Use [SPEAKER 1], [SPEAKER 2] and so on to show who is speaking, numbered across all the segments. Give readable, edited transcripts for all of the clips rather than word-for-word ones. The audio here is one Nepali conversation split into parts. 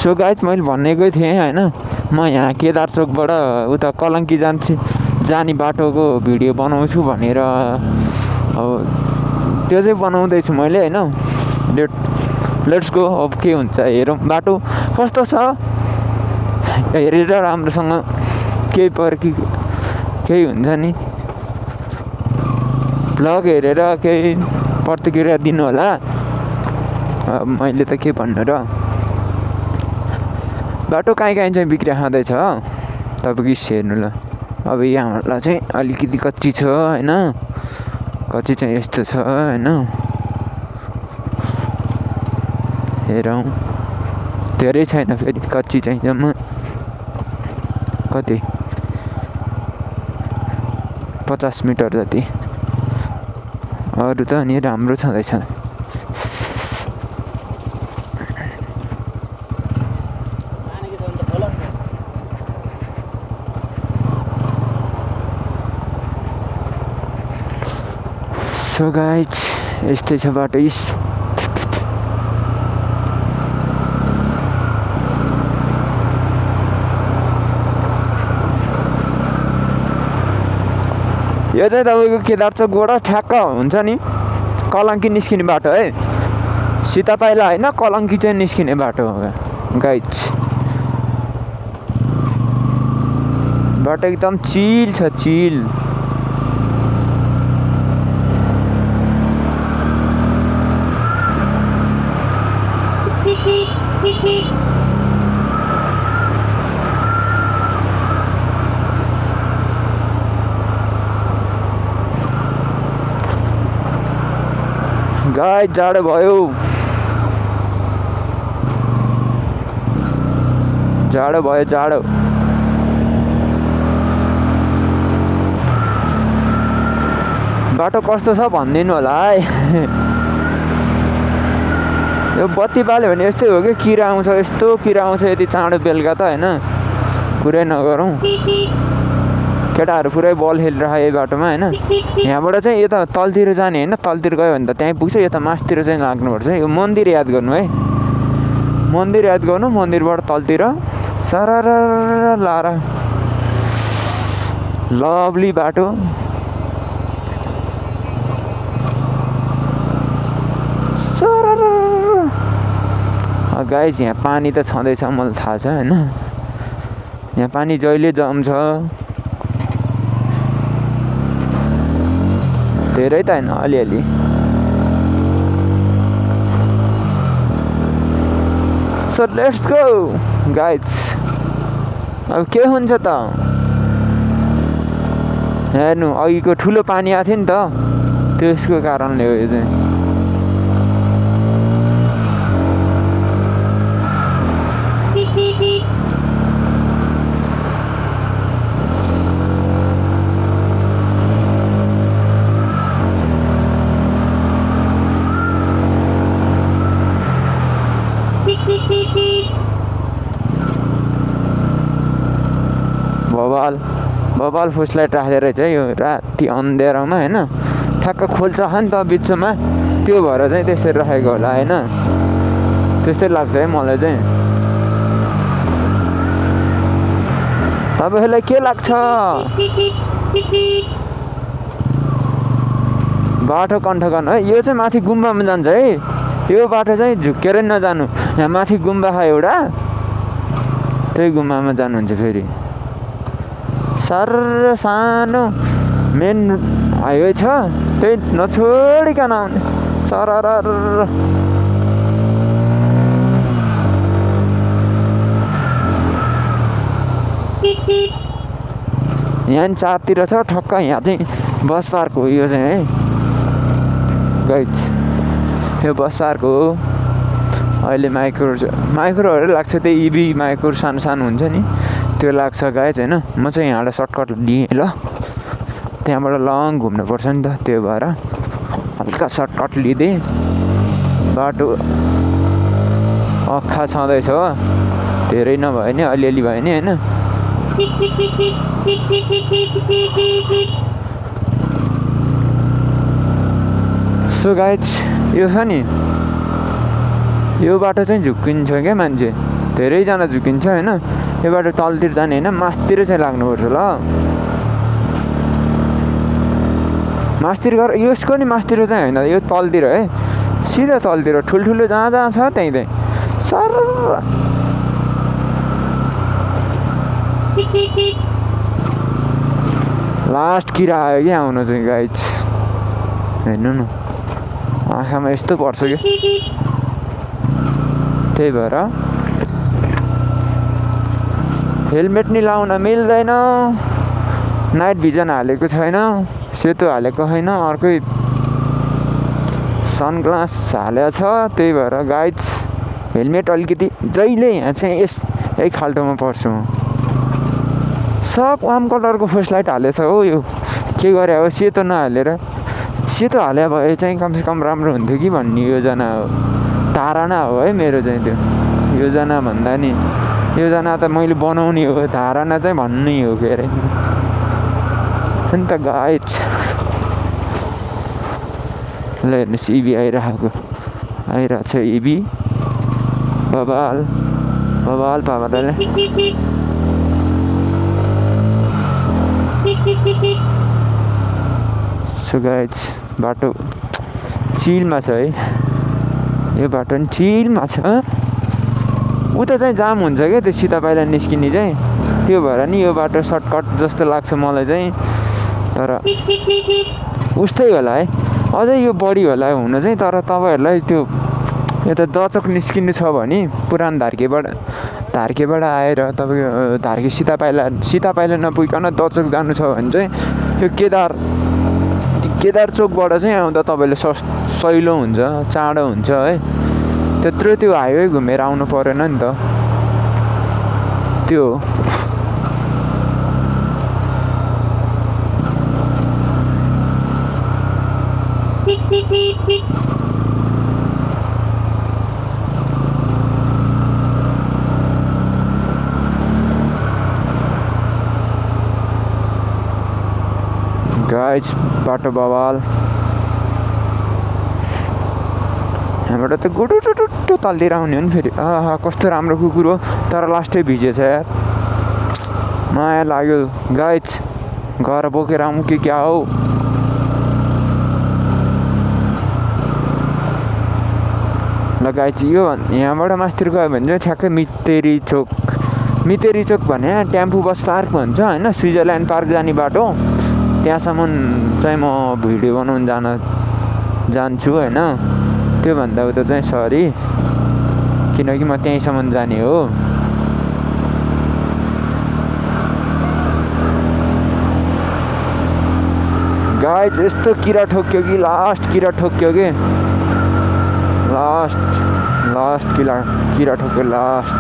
[SPEAKER 1] सो गाइज मैले भनेकै थिएँ होइन, म यहाँ केदार चोकबाट उता कलङ्की जाने बाटोको भिडियो बनाउँछु भनेर। अब त्यो चाहिँ बनाउँदैछु मैले होइन। Let's go. अब के हुन्छ हेरौँ, बाटो कस्तो छ हेरेर राम्रोसँग केही केही हुन्छ नि, भ्लग हेरेर केही प्रतिक्रिया दिनु होला। मैले त के भन्नु र। बाटो काहीँ चाहिँ बिग्रिया खाँदैछ तपाईँको हेर्नु ल। अब यहाँलाई चाहिँ अलिकति कच्ची छ होइन, कच्ची चाहिँ यस्तो छ होइन। हेरौँ, धेरै छैन फेरि, कच्ची चाहिँ जम्मा कति 50 मिटर जति। अरू त अनि राम्रो छँदैछ। सो गाइज यस्तै छ बाटो। यो चाहिँ तपाईँको केदार चोकबाट ठ्याक्क हुन्छ नि कलङ्की निस्किने बाटो है। सीता पाइला होइन, कलङ्की चाहिँ निस्किने बाटो हो गाइज। बाटो एकदम चिल छ, चिल। गाइस जाडो भयो, जाडो भयो, जाडो। बाटो कस्तो छ भनिदिनु होला है। यो बत्ती बाल्यो भने यस्तै हो कि किरा आउँछ, यस्तो किरा आउँछ यति चाँडो बेलुका त होइन, कुरै नगरौँ। केटाहरू पुरै बल खेलिरहेको यही बाटोमा होइन। यहाँबाट चाहिँ यता तलतिर जाने होइन, तलतिर गयो भने त त्यहीँ पुग्छ। यता मासतिर चाहिँ लाग्नुपर्छ। यो मन्दिर याद गर्नु है, मन्दिर याद गर्नु। मन्दिरबाट तलतिर सरर लाएर लभली बाटो। गाइस यहाँ पानी त छँदैछ, मलाई थाहा छ होइन। यहाँ पानी जहिले जम्छ, धेरै त होइन, अलिअलि। So let's go guys. अब के हुन्छ त हेर्नु, अघिको ठुलो पानी आएको थियो नि त, त्यसको कारणले हो यो चाहिँ। बबाल फुसलाइट राखेर चाहिँ यो राति अन्धेरोमा होइन ठ्याक्क खोल्छ नि त बिचमा, त्यो भएर चाहिँ त्यसरी राखेको होला होइन। त्यस्तै लाग्छ है मलाई चाहिँ। तपाईँहरूलाई के लाग्छ? बाटो कन्ठकन है। यो चाहिँ माथि गुम्बामा जान्छ है। यो बाटो चाहिँ झुक्केरै नजानु। यहाँ माथि गुम्बा छ एउटा, त्यही गुम्बामा जानुहुन्छ फेरि। सर सानो मेन हाइवे छ, त्यही नछोडिकन आउने। सरर यहाँ चारतिर छ ठक्क। यहाँ चाहिँ बस पार्क हो यो चाहिँ है गाइज। यो बस पार्क हो। अहिले माइक्रोहरू लाग्छ, त्यही इभी माइक्रो सानो सानो हुन्छ नि, त्यो लाग्छ गाइज होइन। म चाहिँ यहाँबाट सर्टकट लिएँ ल, त्यहाँबाट लङ घुम्नुपर्छ नि त, त्यो भएर हल्का सर्टकट लिँदै। बाटो अख्खा छँदैछ हो, धेरै नभए नि अलिअलि भयो नि होइन। सो गाइज यो छ नि, यो बाटो चाहिँ झुक्किन्छ क्या मान्छे। धेरैजना झुकिन्छ होइन। यो बाटो तलतिर जाने होइन, मास्तिर चाहिँ लाग्नुपर्छ ल। मास्तिर गर, यसको नि मास्तिर चाहिँ होइन, यो तलतिर है, सिधा तलतिर ठुल्ठुलो जहाँ जहाँ छ त्यहीँ सर। लास्ट किरा आयो क्या आउनु चाहिँ गाइज, हेर्नु न आँखामा यस्तो पर्छ क्या। त्यही भएर हेलमेट नि लाउन मिल्दैन, नाइट भिजन हालेको छैन, सेतो हालेको छैन, अर्कै सनग्लास हालेको छ। त्यही भएर गाइज हेलमेट अलिकति जहिले यहाँ चाहिँ यही खाल्टोमा पर्छु म। सब वाम कलरको फेस लाइट हालेछ हो, यो के गरे हो, सेतो नहालेर। सेतो हाले भए चाहिँ कमसेकम राम्रो हुन्थ्यो कि भन्ने योजना हो, धारणा हो है मेरो चाहिँ। त्यो योजना भन्दा नि योजना त मैले बनाउने हो, धारणा चाहिँ भन्नै हो के अरे अन्त गाइज। ल हेर्नुहोस् इभी आइरहेको छ इभी, बबाल बबाल पापाले। सो गाइज बाटो चिलमा छ है, यो बाटो नि चिलमा छ। उता चाहिँ जाम हुन्छ क्या त्यो सीता पाइला निस्किने चाहिँ, त्यो भएर नि यो बाटो सर्टकट जस्तो लाग्छ मलाई चाहिँ। तर उस्तै होला है, अझै यो बढी होला हुन चाहिँ। तर तपाईँहरूलाई त्यो यता दचक निस्किनु छ भने पुरानो धार्केबाट आएर तपाईँको धार्के सीता पाइला नपुगिकन दचक जानु छ भने चाहिँ यो केदार चोकबाट चाहिँ आउँदा तपाईँले सहिलो हुन्छ, चाँडो हुन्छ है। त्यत्रो त्यो हाइवे घुमेर आउनु परेन नि त, त्यो गाइज बाटो बवाल। यहाँबाट त गुटुटुटुटु तलतिर आउने हो नि फेरि। कस्तो राम्रो कुकुर हो, तर लास्टै भिजेछ यार, माया लाग्यो गाइज। घर बोकेर आउँ कि क्या हो। ल गाइज यो यहाँबाट मास्तिर गयो भने चाहिँ ठ्याक्कै मितेरी चोक भने टेम्पू बस पार्क भन्छ होइन, स्विजरल्यान्ड पार्क जाने बाटो। त्यहाँसम्म चाहिँ म भिडियो बनाउनु जान्छु होइन। त्योभन्दा उता चाहिँ सरी, किनकि म त्यहीँसम्म जाने हो। गाइज यस्तो किरा ठोक्यो कि लास्ट किरा ठोक्यो कि लास्ट किरा ठोक्यो लास्ट।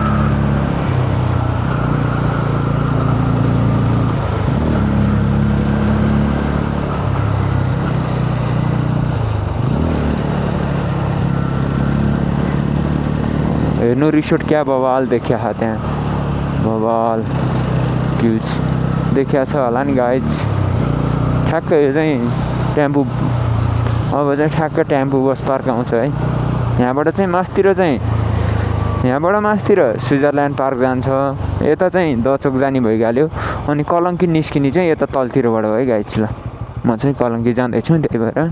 [SPEAKER 1] हेर्नु रिसोर्ट क्या बवाल देखिया छ त्यहाँ, बवाल भ्युज देखिया छ होला नि गाइज। ठ्याक्कै यो चाहिँ टेम्पू, अब चाहिँ ठ्याक्कै टेम्पू बस पार्क आउँछ है। यहाँबाट चाहिँ मास्तिर स्विजरल्यान्ड पार्क जान्छ, यता चाहिँ दचोक जाने भइहाल्यो। अनि कलङ्की निस्किने चाहिँ यता तलतिरबाट हो है गाइज। ल म चाहिँ कलङ्की जाँदैछु, त्यही भएर